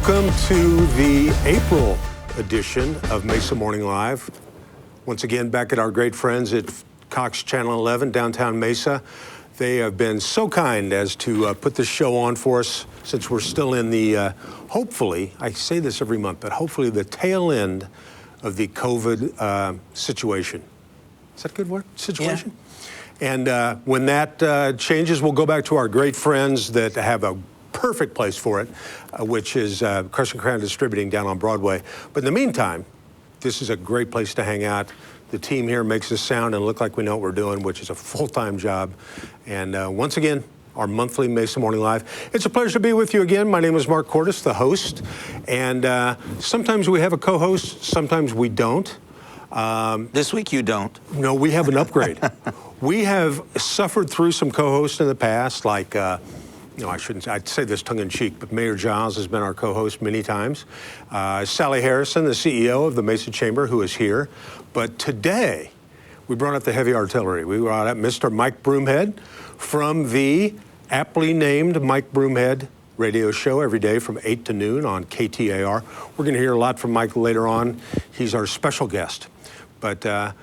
Welcome to the April edition of Mesa Morning Live. Once again, back at our great friends at Cox Channel 11, downtown Mesa. They have been so kind as to put this show on for us since we're still in the, hopefully, I say this every month, but hopefully the tail end of the COVID situation. Is that a good word? Situation? Yeah. And when that changes, we'll go back to our great friends that have a perfect place for it, which is Crescent Crown Distributing down on Broadway. But in the meantime, this is a great place to hang out. The team here makes us sound and look like we know what we're doing, which is a full-time job. And once again, our monthly Mesa Morning Live. It's a pleasure to be with you again. My name is Mark Cordes, the host. And sometimes we have a co-host, sometimes we don't. This week you don't. No, we have an upgrade. We have suffered through some co-hosts in the past, like, I'd say this tongue-in-cheek, but Mayor Giles has been our co-host many times. Sally Harrison, the CEO of the Mesa Chamber, who is here. But today, we brought up the heavy artillery. We brought up Mr. Mike Broomhead from the aptly named Mike Broomhead radio show every day from 8 to noon on KTAR. We're going to hear a lot from Mike later on. He's our special guest. But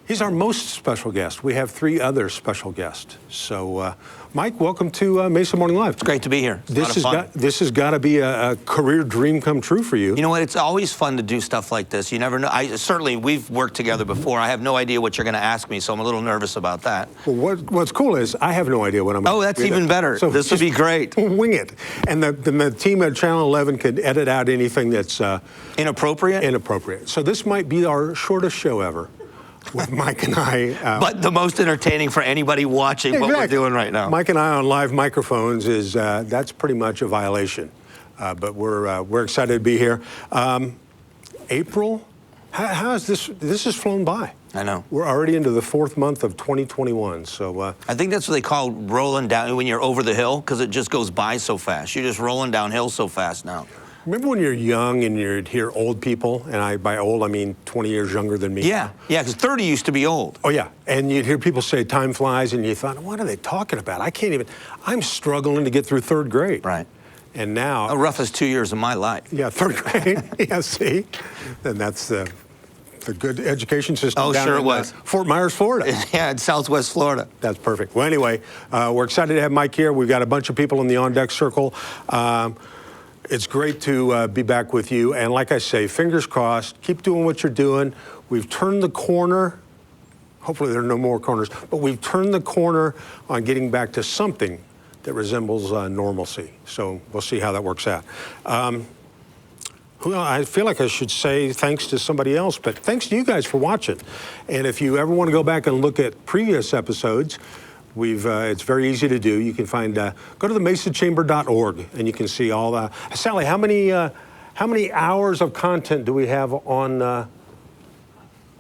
he's our most special guest. We have 3 other special guests. So, Mike, welcome to Mesa Morning Live. It's great to be here. This has got to be a career dream come true for you. You know what? It's always fun to do stuff like this. You never know. Certainly, we've worked together before. I have no idea what you're going to ask me, so I'm a little nervous about that. Well, what's cool is I have no idea what I'm going to Oh, that's even better. So this would be great. Wing it. And the team at Channel 11 could edit out anything that's inappropriate. Inappropriate. So this might be our shortest show ever. With Mike and I. But the most entertaining for anybody watching what we're doing right now. Mike and I on live microphones is, that's pretty much a violation. But we're excited to be here. April, how is this has flown by. I know. We're already into the 4th month of 2021, so. I think that's what they call rolling down when you're over the hill, because it just goes by so fast. You're just rolling downhill so fast now. Remember when you're young and you'd hear old people, and by old I mean 20 years younger than me. Yeah, because 30 used to be old. Oh yeah, and you'd hear people say time flies, and you thought, what are they talking about? I'm struggling to get through 3rd grade. Right. And now. The roughest 2 years of my life. Yeah, 3rd grade, yeah, see? And that's the good education system. Oh, down sure in, it was. Fort Myers, Florida. Yeah, in Southwest Florida. That's perfect. Well, anyway, we're excited to have Mike here. We've got a bunch of people in the on-deck circle. It's great to be back with you. And like I say, fingers crossed, keep doing what you're doing. We've turned the corner. Hopefully there are no more corners, but we've turned the corner on getting back to something that resembles normalcy. So we'll see how that works out. I feel like I should say thanks to somebody else, but thanks to you guys for watching. And if you ever want to go back and look at previous episodes, it's very easy to do. You can find, go to themesachamber.org and you can see all the, Sally, how many hours of content do we have on, a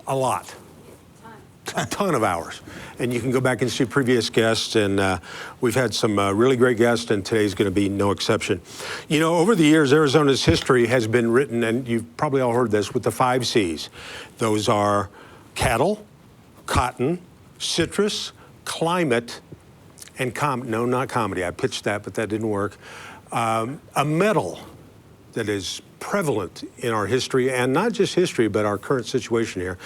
lot? A ton of hours. And you can go back and see previous guests, and we've had some really great guests, and today's going to be no exception. You know, over the years, Arizona's history has been written, and you've probably all heard this, with the 5 C's. Those are cattle, cotton, citrus, climate, and no, not comedy. I pitched that, but that didn't work. A metal that is prevalent in our history, and not just history, but our current situation here,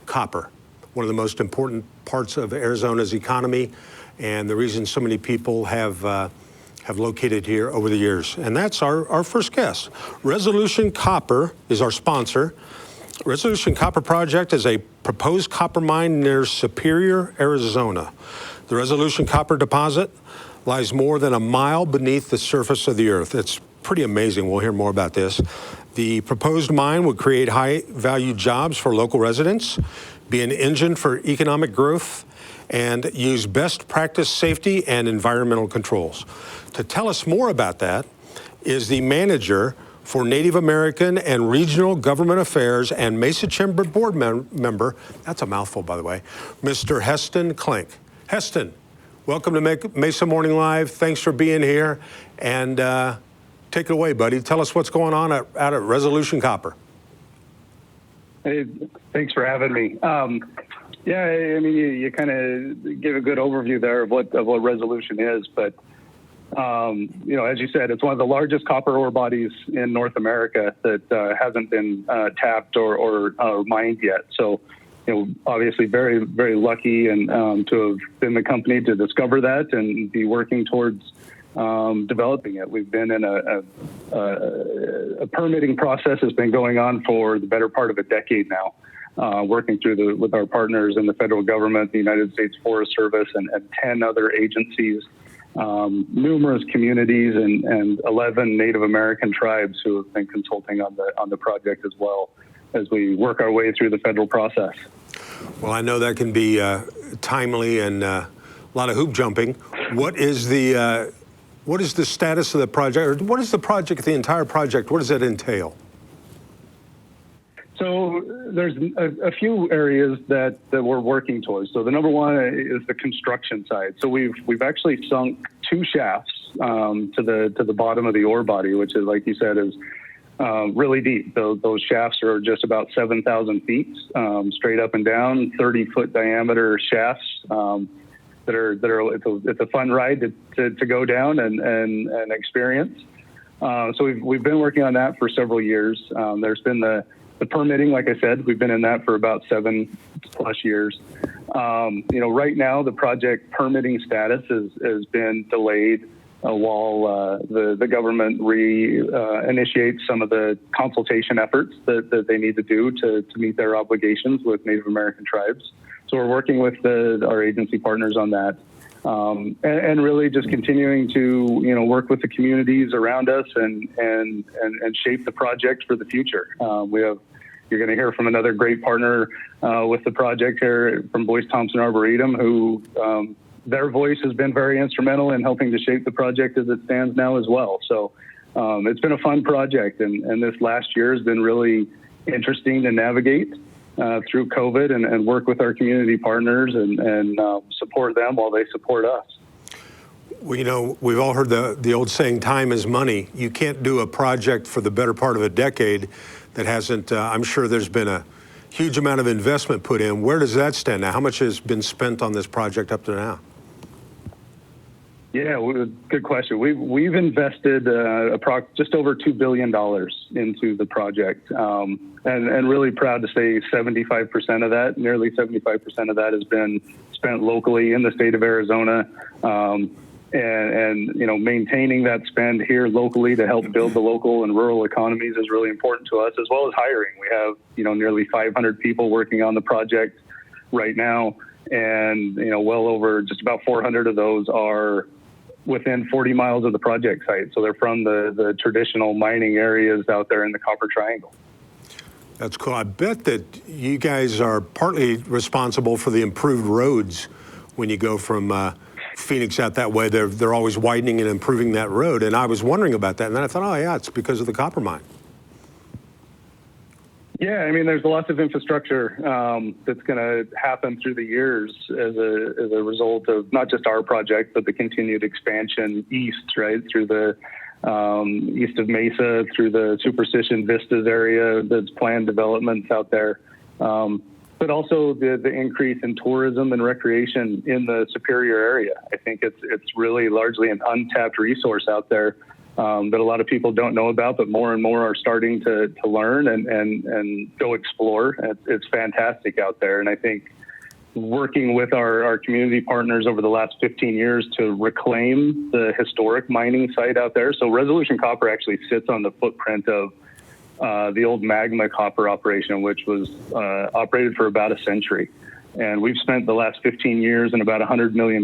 copper. One of the most important parts of Arizona's economy, and the reason so many people have located here over the years. And that's our first guest. Resolution Copper is our sponsor. Resolution Copper Project is a proposed copper mine near Superior, Arizona. The Resolution Copper deposit lies more than a mile beneath the surface of the earth. It's pretty amazing. We'll hear more about this. The proposed mine would create high-value jobs for local residents, be an engine for economic growth, and use best practice safety and environmental controls. To tell us more about that is the manager for Native American and Regional Government Affairs and Mesa Chamber Board member, that's a mouthful, by the way, Mr. Hesston Klenk. Hesston, welcome to Mesa Morning Live. Thanks for being here. And take it away, buddy. Tell us what's going on out at Resolution Copper. Hey, thanks for having me. Yeah, I mean, you kind of give a good overview there of what Resolution is, but As you said, it's one of the largest copper ore bodies in North America that hasn't been tapped or mined yet. So, obviously very, very lucky and to have been the company to discover that and be working towards developing it. We've been in a permitting process that's been going on for the better part of a decade now, working through with our partners in the federal government, the United States Forest Service, and 10 other agencies, numerous communities, and 11 Native American tribes who have been consulting on the project as well as we work our way through the federal process. Well, I know that can be timely and a lot of hoop jumping. What is the status of the project, or what is the entire project, what does that entail? So there's a few areas that we're working towards. So the number one is the construction side. So we've actually sunk 2 shafts to the bottom of the ore body, which is, like you said, is really deep. Those shafts are just about 7,000 feet straight up and down, 30-foot diameter shafts. It's a fun ride to go down and experience. So we've been working on that for several years. There's been the permitting, like I said, we've been in that for about 7+ years. Right now the project permitting status has been delayed while the government initiates some of the consultation efforts that they need to do to meet their obligations with Native American tribes. So we're working with our agency partners on that, and really just continuing to work with the communities around us and shape the project for the future. You're going to hear from another great partner with the project here from Boyce, Thompson, Arboretum, who their voice has been very instrumental in helping to shape the project as it stands now as well. So it's been a fun project, and this last year has been really interesting to navigate through COVID and work with our community partners and support them while they support us. Well, we've all heard the old saying, time is money. You can't do a project for the better part of a decade that hasn't, I'm sure there's been a huge amount of investment put in. Where does that stand now? How much has been spent on this project up to now? Yeah, good question. We've invested just over $2 billion into the project, and really proud to say 75% of that, nearly 75% of that has been spent locally in the state of Arizona, and maintaining that spend here locally to help build the local and rural economies is really important to us, as well as hiring. We have nearly 500 people working on the project right now, and well over just about 400 of those are within 40 miles of the project site. So they're from the traditional mining areas out there in the Copper Triangle. That's cool. I bet that you guys are partly responsible for the improved roads when you go from Phoenix out that way. They're always widening and improving that road. And I was wondering about that. And then I thought, oh yeah, it's because of the copper mine. Yeah, I mean, there's lots of infrastructure that's going to happen through the years as a result of not just our project, but the continued expansion east, right, through the east of Mesa, through the Superstition Vistas area, that's planned developments out there. But also the increase in tourism and recreation in the Superior area. I think it's really largely an untapped resource out there that a lot of people don't know about, but more and more are starting to learn and go explore. It's fantastic out there. And I think working with our community partners over the last 15 years to reclaim the historic mining site out there. So Resolution Copper actually sits on the footprint of the old Magma copper operation, which was operated for about a century. And we've spent the last 15 years and about $100 million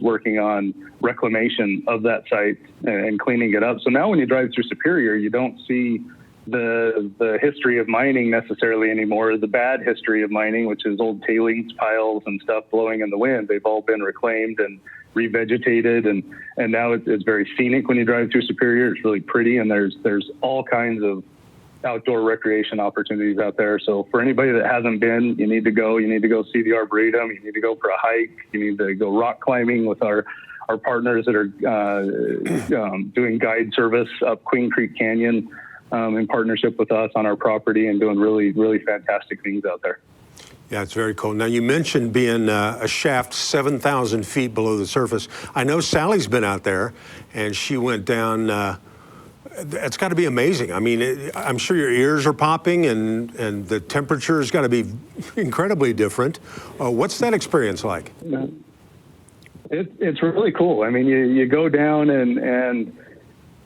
working on reclamation of that site and cleaning it up. So now when you drive through Superior, you don't see the history of mining necessarily anymore, the bad history of mining, which is old tailings piles and stuff blowing in the wind. They've all been reclaimed and revegetated, and now it's very scenic when you drive through Superior. It's really pretty, and there's all kinds of outdoor recreation opportunities out there. So for anybody that hasn't been, you need to go. You need to go see the Arboretum. You need to go for a hike. You need to go rock climbing with our partners that are doing guide service up Queen Creek Canyon in partnership with us on our property and doing really, really fantastic things out there. Yeah, it's very cool. Now, you mentioned being a shaft 7,000 feet below the surface. I know Sally's been out there, and she went down. It's got to be amazing. I mean, I'm sure your ears are popping, and the temperature has got to be incredibly different. What's that experience like? It's really cool. I mean, you go down and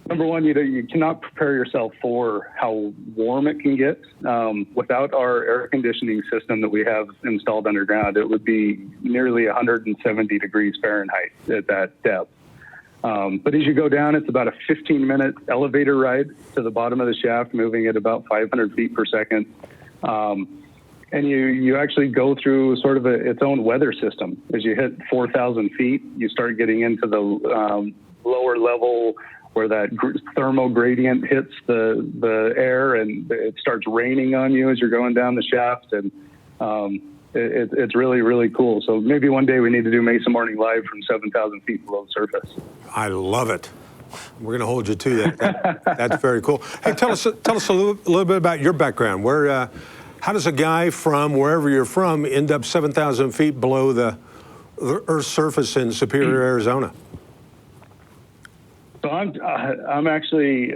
number one, you cannot prepare yourself for how warm it can get. Without our air conditioning system that we have installed underground, it would be nearly 170 degrees Fahrenheit at that depth. But as you go down, it's about a 15-minute elevator ride to the bottom of the shaft, moving at about 500 feet per second. And you actually go through sort of its own weather system. As you hit 4,000 feet, you start getting into the lower level where that thermal gradient hits the air, and it starts raining on you as you're going down the shaft. And it's really, really cool. So maybe one day we need to do Mesa Morning live from 7,000 feet below the surface. I love it. We're going to hold you to that. That's very cool. Hey, tell us a little bit about your background. How does a guy from wherever you're from end up 7,000 feet below the Earth's surface in Superior, Arizona? So I'm actually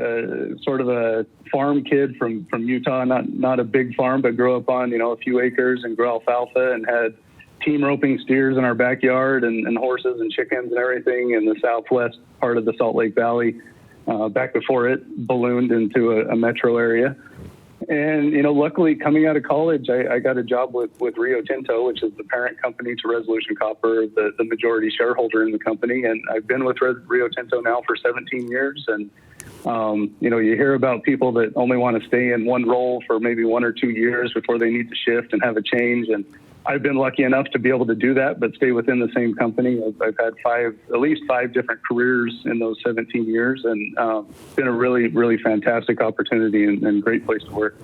sort of a farm kid from Utah, not a big farm, but grew up on a few acres and grew alfalfa and had team roping steers in our backyard and horses and chickens and everything in the southwest part of the Salt Lake Valley back before it ballooned into a metro area. And, luckily coming out of college, I got a job with Rio Tinto, which is the parent company to Resolution Copper, the majority shareholder in the company. And I've been with Rio Tinto now for 17 years. And, you hear about people that only want to stay in one role for maybe 1 or 2 years before they need to shift and have a change. And I've been lucky enough to be able to do that, but stay within the same company. I've had at least five different careers in those 17 years, and been a really, really fantastic opportunity and great place to work.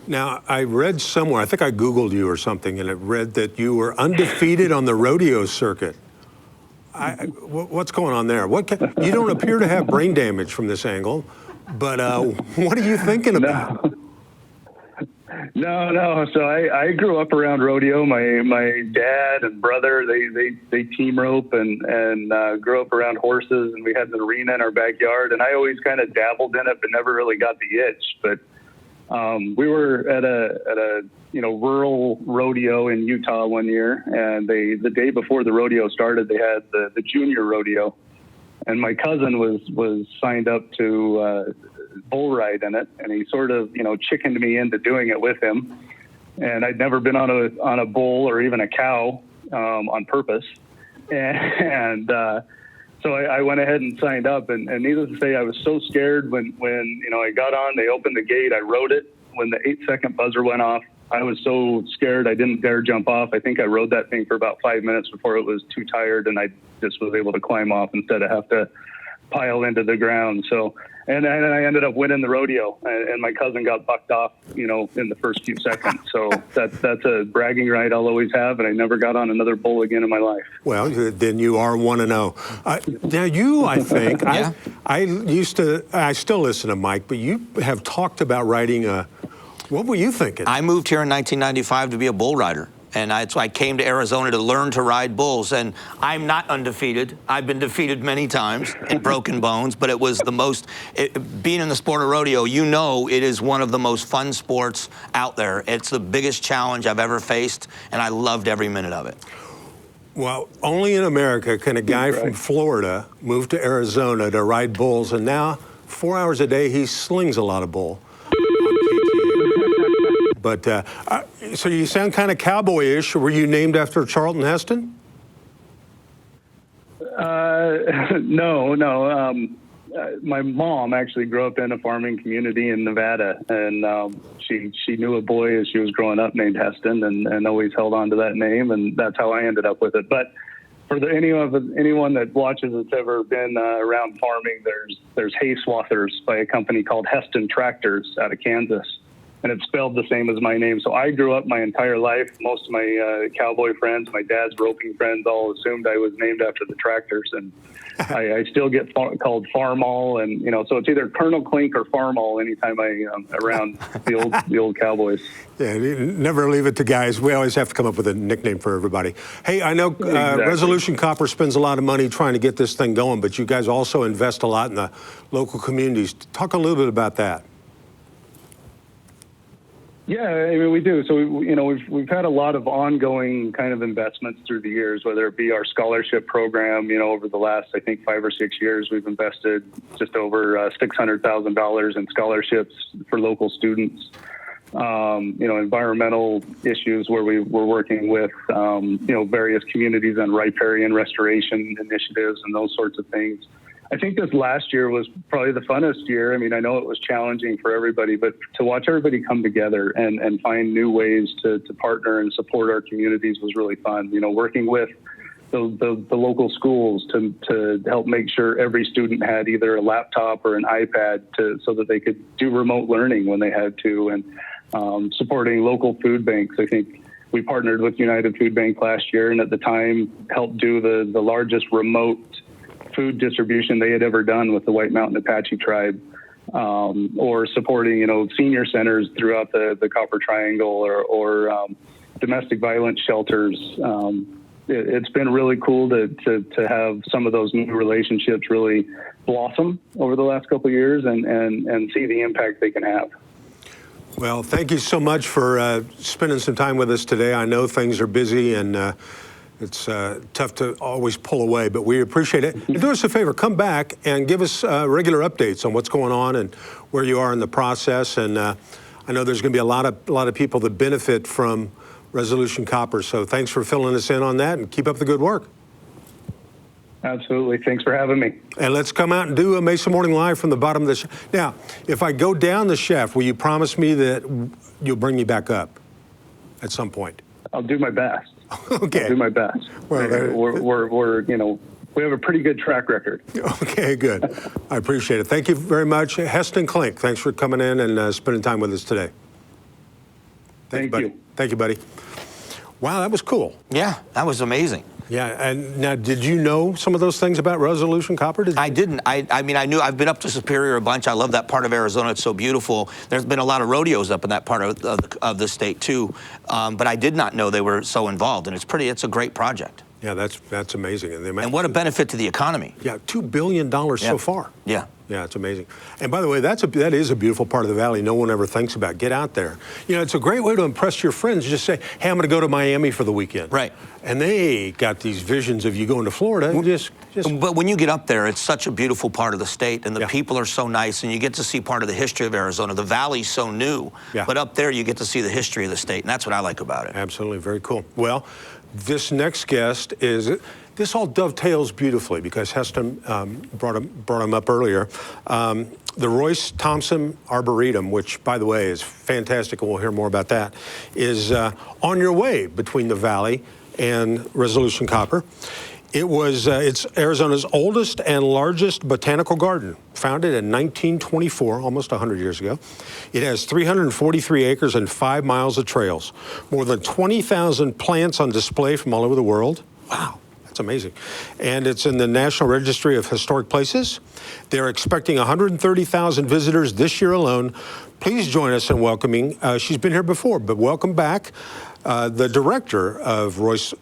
Now, I read somewhere, I think I Googled you or something, and it read that you were undefeated on the rodeo circuit. What's going on there? You don't appear to have brain damage from this angle, but what are you thinking about? No. So I grew up around rodeo. My dad and brother, they team rope and grew up around horses, and we had an arena in our backyard, and I always kind of dabbled in it, but never really got the itch. But we were at a rural rodeo in Utah one year, and the day before the rodeo started, they had the junior rodeo, and my cousin was signed up to bull ride in it, and he sort of chickened me into doing it with him. And I'd never been on a bull or even a cow on purpose, and so I went ahead and signed up. And needless to say, I was so scared when I got on. They opened the gate. I rode it. When the 8-second buzzer went off, I was so scared I didn't dare jump off. I think I rode that thing for about 5 minutes before it was too tired, and I just was able to climb off instead of have to pile into the ground. So, and I ended up winning the rodeo, and my cousin got bucked off, in the first few seconds. So that's a bragging right I'll always have, and I never got on another bull again in my life. Well, then you are 1-0. Now you, I think, yeah. I still listen to Mike, but you have talked about riding what were you thinking? I moved here in 1995 to be a bull rider. And so I came to Arizona to learn to ride bulls. And I'm not undefeated. I've been defeated many times and broken bones, but it was the most, being in the sport of rodeo, it is one of the most fun sports out there. It's the biggest challenge I've ever faced, and I loved every minute of it. Well, only in America can a guy from Florida move to Arizona to ride bulls, and now 4 hours a day he slings a lot of bull. But so you sound kind of cowboyish. Were you named after Charlton Heston? No. My mom actually grew up in a farming community in Nevada, and she knew a boy as she was growing up named Hesston, and always held on to that name, and that's how I ended up with it. But for anyone that watches that's ever been around farming, there's hay swathers by a company called Hesston Tractors out of Kansas. and it's spelled the same as my name. So I grew up my entire life. Most of my cowboy friends, my dad's roping friends, all assumed I was named after the tractors, and I still get called Farmall, and so it's either Colonel Klenk or Farmall anytime I around the old cowboys. Yeah, never leave it to guys. We always have to come up with a nickname for everybody. Hey, I know Exactly. Resolution Copper spends a lot of money trying to get this thing going, but you guys also invest a lot in the local communities. Talk a little bit about that. Yeah, I mean, we do. So, we've had a lot of ongoing kind of investments through the years, whether it be our scholarship program. Over the last, I think, 5 or 6 years, we've invested just over $600,000 in scholarships for local students. Environmental issues where we're working with, various communities on riparian restoration initiatives and those sorts of things. I think this last year was probably the funnest year. I mean, I know it was challenging for everybody, but to watch everybody come together and find new ways to partner and support our communities was really fun. Working with the local schools to help make sure every student had either a laptop or an iPad so that they could do remote learning when they had to, and supporting local food banks. I think we partnered with United Food Bank last year, and at the time helped do the largest remote food distribution they had ever done with the White Mountain Apache tribe, or supporting, senior centers throughout the Copper Triangle, or domestic violence shelters. It's been really cool to have some of those new relationships really blossom over the last couple of years and see the impact they can have. Well, thank you so much for spending some time with us today. I know things are busy and it's tough to always pull away, but we appreciate it. And do us a favor, come back and give us regular updates on what's going on and where you are in the process. And I know there's going to be a lot of people that benefit from Resolution Copper. So thanks for filling us in on that, and keep up the good work. Absolutely. Thanks for having me. And let's come out and do a Mesa Morning Live from the bottom of the shaft. Now, if I go down the shaft, will you promise me that you'll bring me back up at some point? I'll do my best. Okay. I'll do my best. Well, we're we have a pretty good track record. Okay, good. I appreciate it. Thank you very much. Hesston Klenk, thanks for coming in and spending time with us today. Thank you. Thank you, buddy. Wow, that was cool. Yeah, that was amazing. Yeah, and now, did you know some of those things about Resolution Copper? I didn't. I mean, I knew. I've been up to Superior a bunch. I love that part of Arizona. It's so beautiful. There's been a lot of rodeos up in that part of the state too, but I did not know they were so involved. And it's a great project. Yeah, that's amazing. And what a benefit to the economy. Yeah, $2 billion so far. Yeah. Yeah, it's amazing. And by the way, that is a beautiful part of the valley no one ever thinks about. Get out there. It's a great way to impress your friends. Just say, hey, I'm going to go to Miami for the weekend. Right. And they got these visions of you going to Florida. And just. But when you get up there, it's such a beautiful part of the state, and the people are so nice, and you get to see part of the history of Arizona. The valley's so new, but up there you get to see the history of the state, and that's what I like about it. Absolutely, very cool. Well, this next guest this all dovetails beautifully because Hesston brought him up earlier. The Royce Thompson Arboretum, which, by the way, is fantastic, and we'll hear more about that, is on your way between the Valley and Resolution Copper. It's Arizona's oldest and largest botanical garden, founded in 1924, almost 100 years ago. It has 343 acres and 5 miles of trails, more than 20,000 plants on display from all over the world. Wow. That's amazing. And it's in the National Registry of Historic Places. They're expecting 130,000 visitors this year alone. Please join us in welcoming, she's been here before, but welcome back, the director of Royce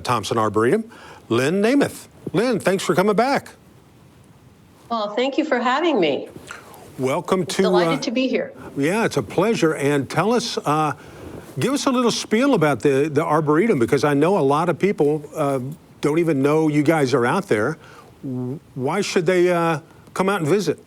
Thompson Arboretum, Lynne Nemeth. Lynne, thanks for coming back. Well, thank you for having me. Welcome to... Delighted to be here. Yeah, it's a pleasure. And tell us, give us a little spiel about the Arboretum, because I know a lot of people don't even know you guys are out there. Why should they come out and visit?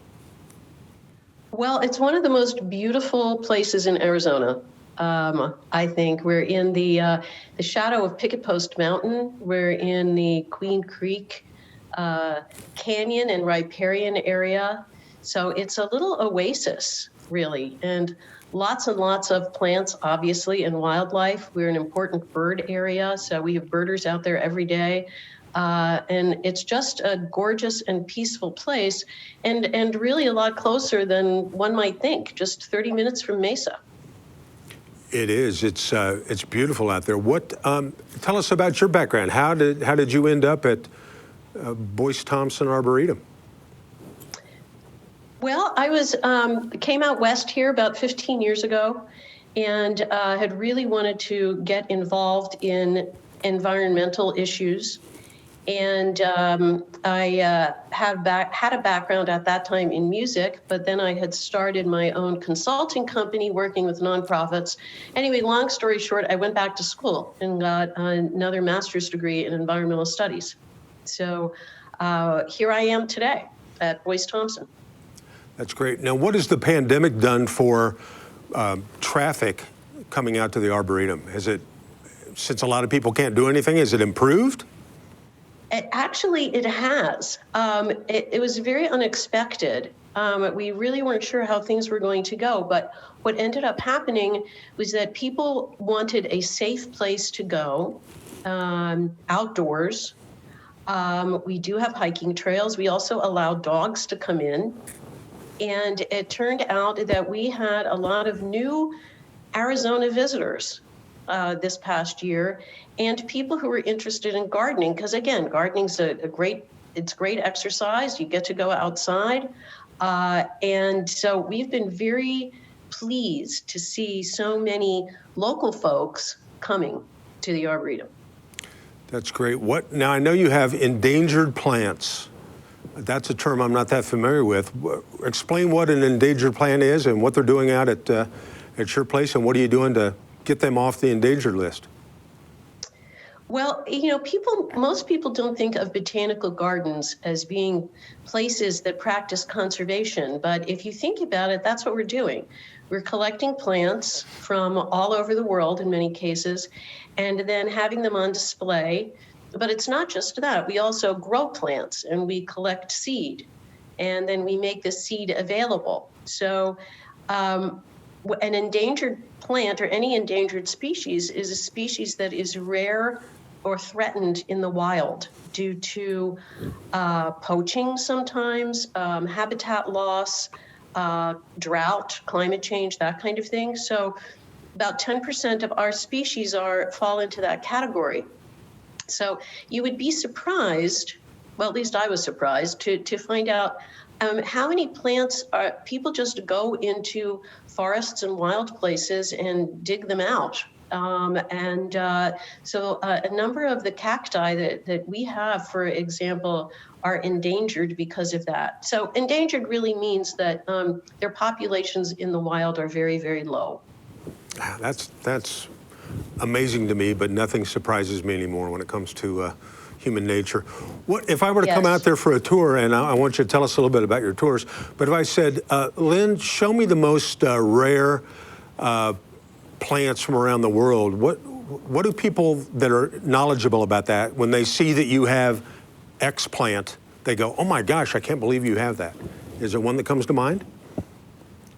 Well, it's one of the most beautiful places in Arizona. I think we're in the shadow of Picket Post Mountain. We're in the Queen Creek Canyon and riparian area. So it's a little oasis, really, and lots of plants, obviously, and wildlife. We're an important bird area, so we have birders out there every day. And it's just a gorgeous and peaceful place, and really a lot closer than one might think, just 30 minutes from Mesa. It is. It's beautiful out there. Tell us about your background. How did you end up at Boyce Thompson Arboretum? Well, I came out west here about 15 years ago, and had really wanted to get involved in environmental issues. And I had a background at that time in music, but then I had started my own consulting company working with nonprofits. Anyway, long story short, I went back to school and got another master's degree in environmental studies. So here I am today at Boyce Thompson. That's great. Now, what has the pandemic done for traffic coming out to the Arboretum? Since a lot of people can't do anything, has it improved? It has. It was very unexpected. We really weren't sure how things were going to go, but what ended up happening was that people wanted a safe place to go, outdoors. We do have hiking trails. We also allow dogs to come in. And it turned out that we had a lot of new Arizona visitors this past year, and people who were interested in gardening, because again, gardening's it's great exercise. You get to go outside. And so we've been very pleased to see so many local folks coming to the Arboretum. That's great. Now, I know you have endangered plants. That's a term I'm not that familiar with. Explain what an endangered plant is and what they're doing out at your place, and what are you doing to get them off the endangered list? Well, most people don't think of botanical gardens as being places that practice conservation, but if you think about it, that's what we're doing. We're collecting plants from all over the world in many cases, and then having them on display. But it's not just that. We also grow plants and we collect seed, and then we make the seed available. So an endangered plant or any endangered species is a species that is rare or threatened in the wild due to poaching sometimes, habitat loss, drought, climate change, that kind of thing. So about 10% of our species fall into that category. So you would be surprised, well, at least I was surprised, to find out how many plants people just go into forests and wild places and dig them out. So a number of the cacti that we have, for example, are endangered because of that. So endangered really means that their populations in the wild are very, very low. That's amazing to me, but nothing surprises me anymore when it comes to human nature. What if I were to come out there for a tour, and I want you to tell us a little bit about your tours, but if I said, Lynne, show me the most rare plants from around the world, what do people that are knowledgeable about that, when they see that you have X plant, they go, oh my gosh, I can't believe you have that? Is there one that comes to mind?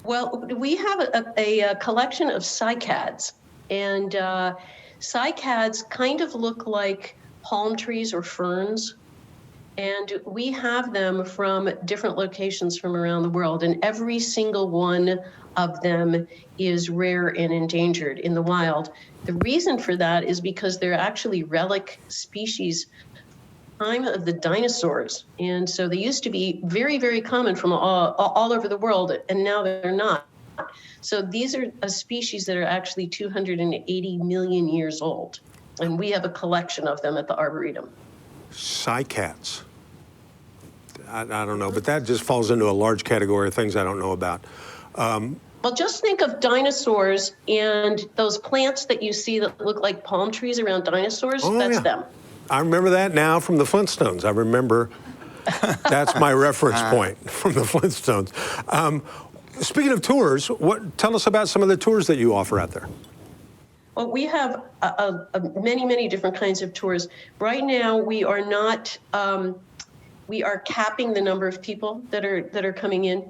Well, we have a collection of cycads. And cycads kind of look like palm trees or ferns. And we have them from different locations from around the world. And every single one of them is rare and endangered in the wild. The reason for that is because they're actually relic species time of the dinosaurs. And so they used to be very, very common from all over the world, and now they're not. So these are a species that are actually 280 million years old, and we have a collection of them at the Arboretum. Cycads. I don't know, but that just falls into a large category of things I don't know about. Well, just think of dinosaurs and those plants that you see that look like palm trees around dinosaurs. That's them. I remember that now from the Flintstones. I remember that's my reference point from the Flintstones. Speaking of tours, tell us about some of the tours that you offer out there. Well, we have many, many different kinds of tours. Right now, we are not. We are capping the number of people that are coming in,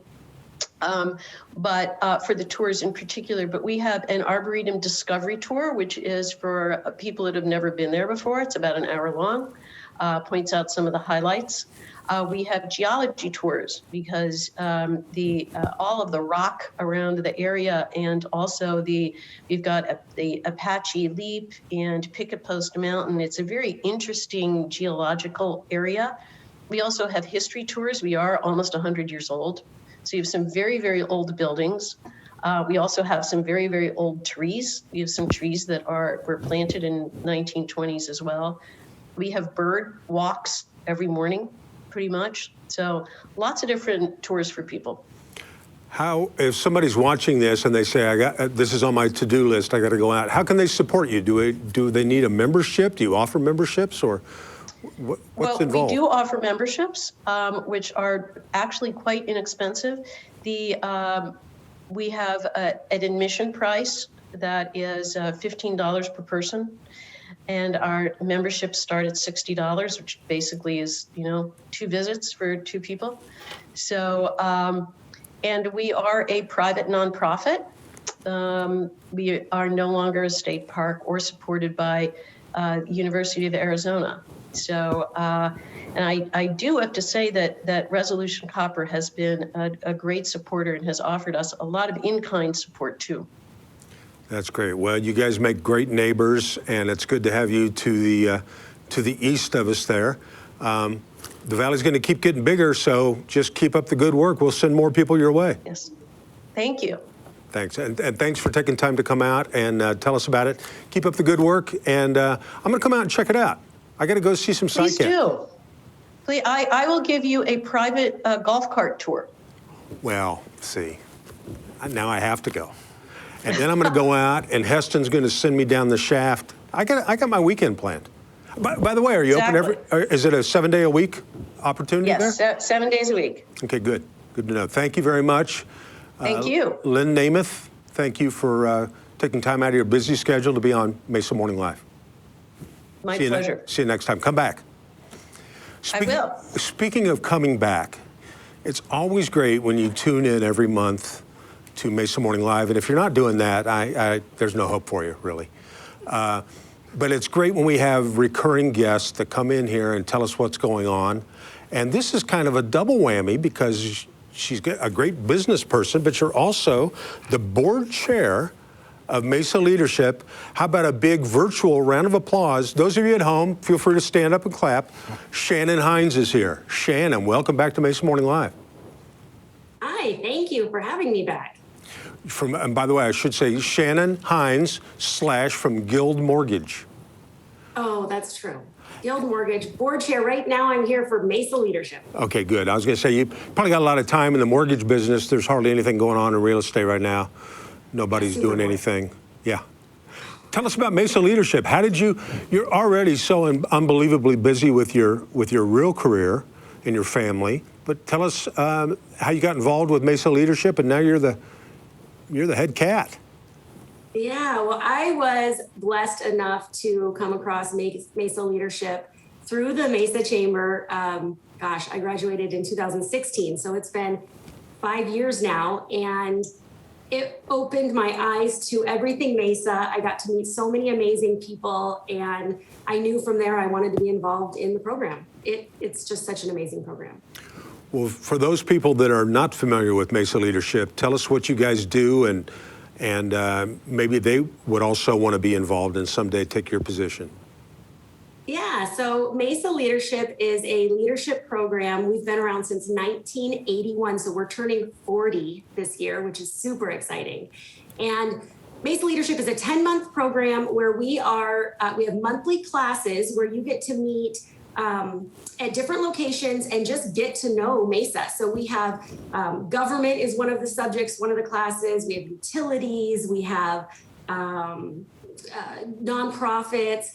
but for the tours in particular. But we have an Arboretum Discovery Tour, which is for people that have never been there before. It's about an hour long. Points out some of the highlights. We have geology tours because all of the rock around the area, and also we've got the Apache Leap and Picket Post Mountain. It's a very interesting geological area. We also have history tours. We are almost 100 years old. So you have some very, very old buildings. We also have some very, very old trees. We have some trees that were planted in 1920s as well. We have bird walks every morning, pretty much. So lots of different tours for people. If somebody's watching this and they say, this is on my to-do list, I got to go out, how can they support you? Do they need a membership? Do you offer memberships, or what's involved? We do offer memberships, which are actually quite inexpensive. We have an admission price that is $15 per person. And our memberships start at $60, which basically is, 2 visits for 2 people. So, and we are a private nonprofit. We are no longer a state park or supported by University of Arizona. So, and I do have to say that Resolution Copper has been a great supporter and has offered us a lot of in-kind support too. That's great. Well, you guys make great neighbors, and it's good to have you to the east of us there. The valley's going to keep getting bigger, so just keep up the good work. We'll send more people your way. Yes. Thank you. Thanks. And thanks for taking time to come out and tell us about it. Keep up the good work, and I'm going to come out and check it out. I got to go see some Please sidekick. do. Please, I will give you a private golf cart tour. Well, see, now I have to go. And then I'm going to go out, and Hesston's going to send me down the shaft. I got my weekend planned. By the way, are you open is it a 7-day-a-week opportunity there? Yes, 7 days a week. Okay, good. Good to know. Thank you very much. Thank you. Lynne, Nemeth, thank you for taking time out of your busy schedule to be on Mesa Morning Live. My pleasure. See you next time. Come back. I will. Speaking of coming back, it's always great when you tune in every month to Mesa Morning Live, and if you're not doing that, there's no hope for you, really. But it's great when we have recurring guests that come in here and tell us what's going on. And this is kind of a double whammy because she's a great business person, but you're also the board chair of Mesa Leadership. How about a big virtual round of applause? Those of you at home, feel free to stand up and clap. Shannon Heinze is here. Shannon, welcome back to Mesa Morning Live. Hi, thank you for having me back. And by the way, I should say Shannon Heinze / from Guild Mortgage. Oh, that's true. Guild Mortgage, board chair. Right now I'm here for Mesa Leadership. Okay, good. I was going to say, you probably got a lot of time in the mortgage business. There's hardly anything going on in real estate right now. Nobody's doing anything. Yeah. Tell us about Mesa Leadership. How did you're already so unbelievably busy with your real career and your family, but tell us how you got involved with Mesa Leadership, and now you're the head cat. Yeah, well, I was blessed enough to come across Mesa Leadership through the Mesa Chamber. I graduated in 2016, so it's been 5 years now, and it opened my eyes to everything Mesa. I got to meet so many amazing people, and I knew from there I wanted to be involved in the program. It's just such an amazing program. Well, for those people that are not familiar with Mesa Leadership, tell us what you guys do, and maybe they would also want to be involved and someday take your position. Yeah, so Mesa Leadership is a leadership program. We've been around since 1981, so we're turning 40 this year, which is super exciting. And Mesa Leadership is a 10-month program where we have monthly classes where you get to meet at different locations and just get to know Mesa. So we have government is one of the subjects, one of the classes. We have utilities. We have nonprofits.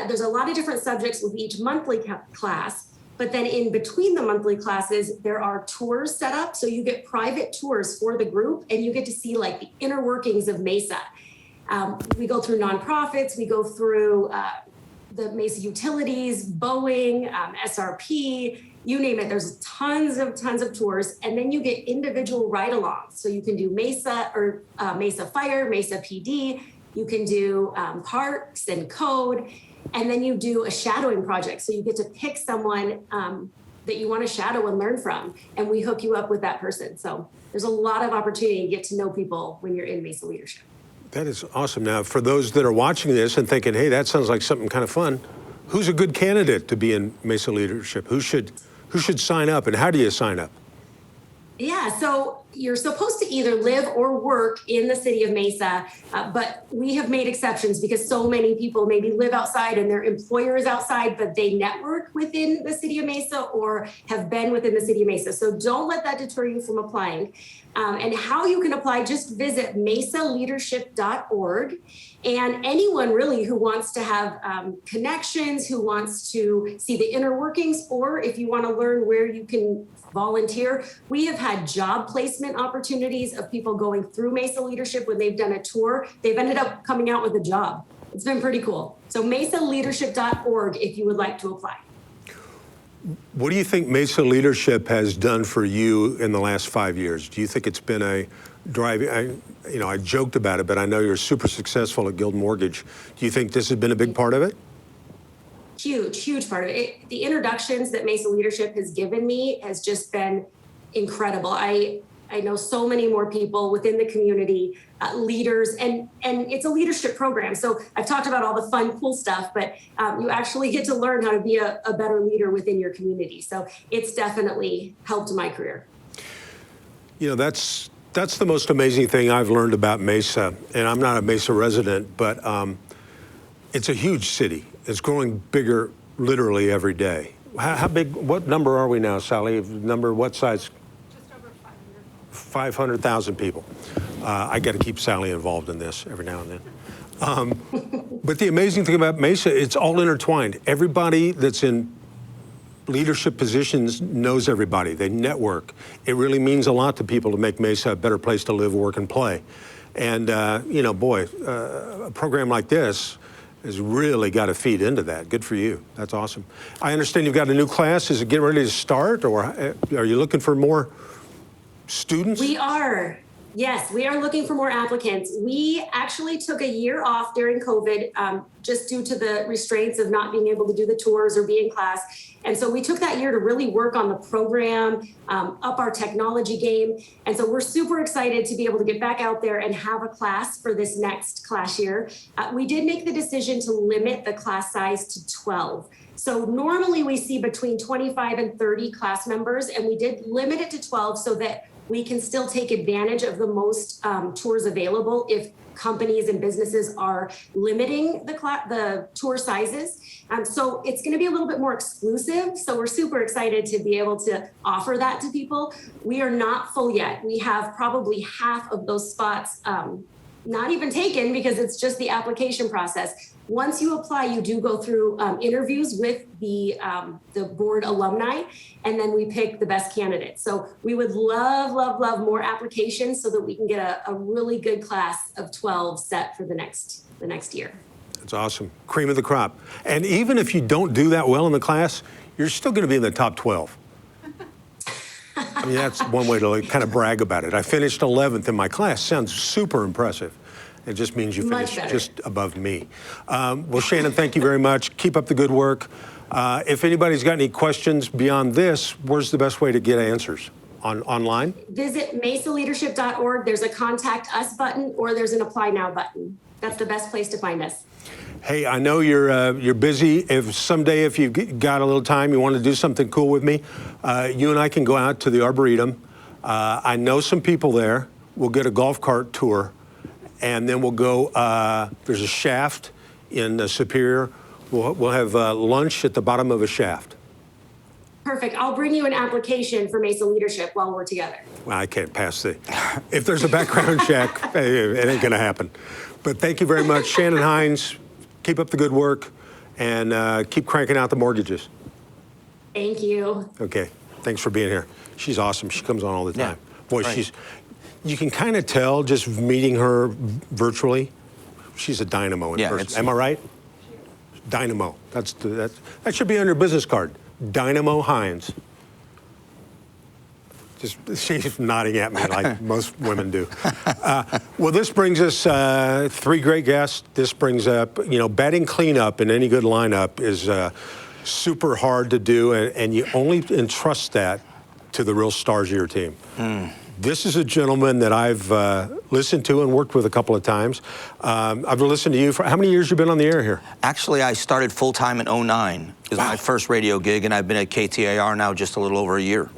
There's a lot of different subjects with each monthly class. But then in between the monthly classes, there are tours set up. So you get private tours for the group, and you get to see like the inner workings of Mesa. We go through nonprofits. We go through the Mesa utilities, Boeing, SRP, you name it. There's tons of tours. And then you get individual ride-alongs. So you can do Mesa or Mesa Fire, Mesa PD. You can do parks and code. And then you do a shadowing project. So you get to pick someone that you want to shadow and learn from, and we hook you up with that person. So there's a lot of opportunity to get to know people when you're in Mesa Leadership. That is awesome. Now, for those that are watching this and thinking, hey, that sounds like something kind of fun, who's a good candidate to be in Mesa Leadership? Who should sign up, and how do you sign up? Yeah, so you're supposed to either live or work in the city of Mesa, but we have made exceptions because so many people maybe live outside and their employer is outside, but they network within the city of Mesa or have been within the city of Mesa. So don't let that deter you from applying. And how you can apply, just visit mesaleadership.org. And anyone really who wants to have connections, who wants to see the inner workings, or if you want to learn where you can volunteer, we have had job placement opportunities of people going through Mesa Leadership when they've done a tour. They've ended up coming out with a job. It's been pretty cool. So mesaleadership.org if you would like to apply. What do you think Mesa Leadership has done for you in the last 5 years? Do you think it's been a driving, I joked about it, but I know you're super successful at Guild Mortgage. Do you think this has been a big part of it? Huge part of it. The introductions that Mesa Leadership has given me has just been incredible. I know so many more people within the community, leaders, and it's a leadership program. So I've talked about all the fun, cool stuff, but you actually get to learn how to be a better leader within your community. So it's definitely helped my career. That's the most amazing thing I've learned about Mesa, and I'm not a Mesa resident, but it's a huge city. It's growing bigger literally every day. How big, what number are we now, Sally? What size? Just over 500. 500,000 people. I got to keep Sally involved in this every now and then. But the amazing thing about Mesa, it's all intertwined. Everybody that's in leadership positions knows everybody. They network. It really means a lot to people to make Mesa a better place to live, work, and play. And, a program like this has really got to feed into that. Good for you. That's awesome. I understand you've got a new class. Is it getting ready to start, or are you looking for more students? We are. Yes, we are looking for more applicants. We actually took a year off during COVID just due to the restraints of not being able to do the tours or be in class. And so we took that year to really work on the program, up our technology game. And so we're super excited to be able to get back out there and have a class for this next class year. We did make the decision to limit the class size to 12. So normally we see between 25 and 30 class members, and we did limit it to 12 so that we can still take advantage of the most tours available if companies and businesses are limiting the tour sizes. So it's going to be a little bit more exclusive. So we're super excited to be able to offer that to people. We are not full yet. We have probably half of those spots not even taken because it's just the application process. Once you apply, you do go through interviews with the board alumni, and then we pick the best candidates. So we would love more applications so that we can get a really good class of 12 set for the next year. That's awesome. Cream of the crop. And even if you don't do that well in the class, you're still going to be in the top 12. I mean, that's one way to kind of brag about it. I finished 11th in my class. Sounds super impressive. It just means you finished just above me. Well, Shannon, thank you very much. Keep up the good work. If anybody's got any questions beyond this, where's the best way to get answers? Online? Visit mesaleadership.org. There's a contact us button or there's an apply now button. That's the best place to find us. Hey, I know you're busy. If someday, if you've got a little time, you want to do something cool with me, you and I can go out to the Arboretum. I know some people there. We'll get a golf cart tour, and then we'll go. There's a shaft in Superior. We'll have lunch at the bottom of a shaft. Perfect. I'll bring you an application for Mesa Leadership while we're together. Well, I can't pass if there's a background check, it ain't going to happen. But thank you very much, Shannon Heinze. Keep up the good work, and keep cranking out the mortgages. Thank you. Okay. Thanks for being here. She's awesome. She comes on all the time. Yeah, Boy, right. You can kind of tell just meeting her virtually, she's a dynamo in person. Am I right? Dynamo. That should be on your business card. Dynamo Heinze. She's nodding at me like most women do. Well, this brings us three great guests. This brings up, batting cleanup in any good lineup is super hard to do, and you only entrust that to the real stars of your team. This is a gentleman that I've listened to and worked with a couple of times. I've listened to you for, how many years you been on the air here? Actually, I started full-time in 2009. It was my first radio gig, and I've been at KTAR now just a little over a year.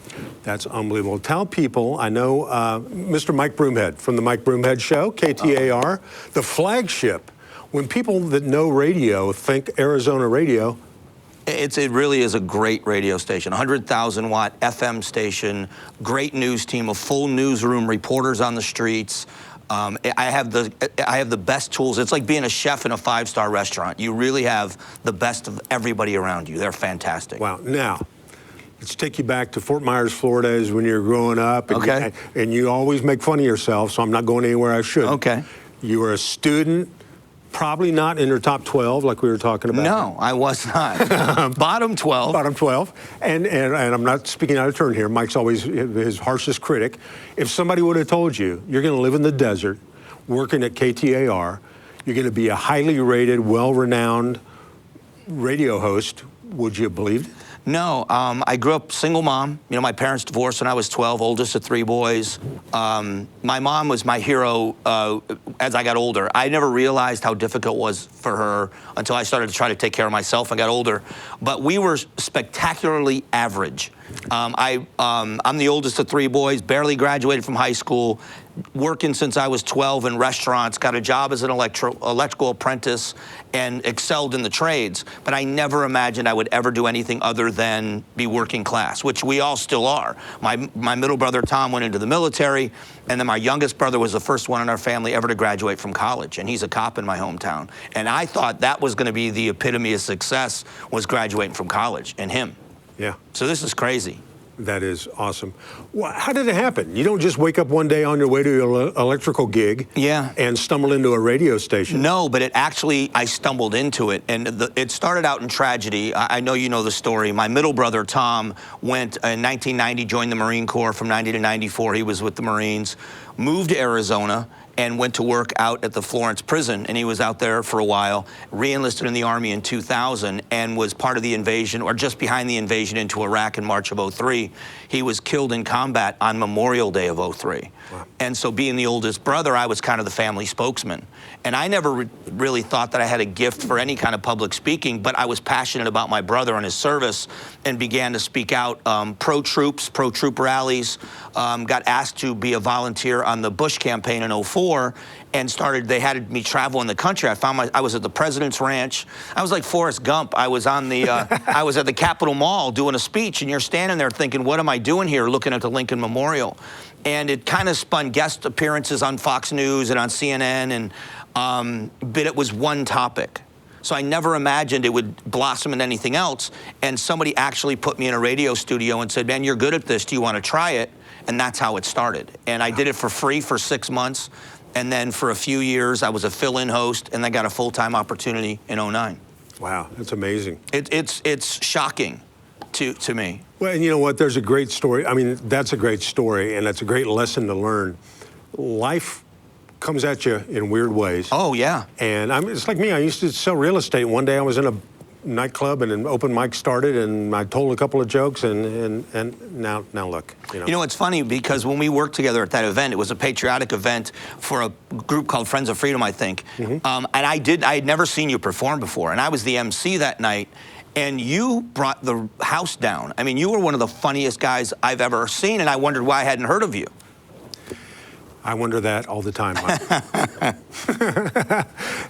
That's unbelievable. Tell people, I know Mr. Mike Broomhead from the Mike Broomhead Show, KTAR, the flagship. When people that know radio think Arizona radio, It really is a great radio station, 100,000 watt FM station, great news team, a full newsroom, reporters on the streets. I have the best tools. It's like being a chef in a 5-star restaurant. You really have the best of everybody around you. They're fantastic. wow. Now, let's take you back to Fort Myers, Florida, as when you were growing up. And Okay. and you always make fun of yourself, so I'm not going anywhere I should. Okay. You were a student, probably not in your top 12 like we were talking about. No, I was not. Bottom 12. Bottom 12. And I'm not speaking out of turn here. Mike's always his harshest critic. If somebody would have told you, you're going to live in the desert, working at KTAR, you're going to be a highly rated, well-renowned radio host, would you have believed it? No, I grew up single mom. You know, my parents divorced when I was 12, oldest of 3 boys. My mom was my hero as I got older. I never realized how difficult it was for her until I started to try to take care of myself and got older. But we were spectacularly average. I'm the oldest of 3 boys, barely graduated from high school, working since I was 12 in restaurants, got a job as an electrical apprentice, and excelled in the trades. But I never imagined I would ever do anything other than be working class, which we all still are. My middle brother, Tom, went into the military, and then my youngest brother was the first one in our family ever to graduate from college, and he's a cop in my hometown. And I thought that was going to be the epitome of success, was graduating from college, and him. Yeah. So this is crazy. That is awesome. Well, how did it happen? You don't just wake up one day on your way to your electrical gig and stumble into a radio station. No, but I stumbled into it, and it started out in tragedy. I know you know the story. My middle brother, Tom, went in 1990, joined the Marine Corps from 90 to 94. He was with the Marines, moved to Arizona, and went to work out at the Florence prison, and he was out there for a while, re-enlisted in the Army in 2000, and was part of the invasion, or just behind the invasion into Iraq in March of 03. He was killed in combat on Memorial Day of 03. Wow. And so being the oldest brother, I was kind of the family spokesman. And I never really thought that I had a gift for any kind of public speaking, but I was passionate about my brother and his service, and began to speak out pro-troop rallies, got asked to be a volunteer on the Bush campaign in 04, and they had me travel in the country. I was at the President's Ranch. I was like Forrest Gump. I was on the, I was at the Capitol Mall doing a speech, and you're standing there thinking, what am I doing here, looking at the Lincoln Memorial? And it kind of spun guest appearances on Fox News and on CNN, but it was one topic. So I never imagined it would blossom into anything else. And somebody actually put me in a radio studio and said, man, you're good at this. Do you want to try it? And that's how it started. And I did it for free for 6 months. And then for a few years, I was a fill-in host, and then got a full-time opportunity in 09. Wow, that's amazing. It's shocking to me. Well, and you know what? There's a great story. I mean, that's a great story, and that's a great lesson to learn. Life comes at you in weird ways. Oh, yeah. And it's like me. I used to sell real estate. One day I was in a nightclub, and an open mic started, and I told a couple of jokes, and now look. You know, it's funny, because when we worked together at that event, it was a patriotic event for a group called Friends of Freedom, I think. Mm-hmm. And I had never seen you perform before, and I was the MC that night. And you brought the house down. I mean, you were one of the funniest guys I've ever seen, and I wondered why I hadn't heard of you. I wonder that all the time, Mike.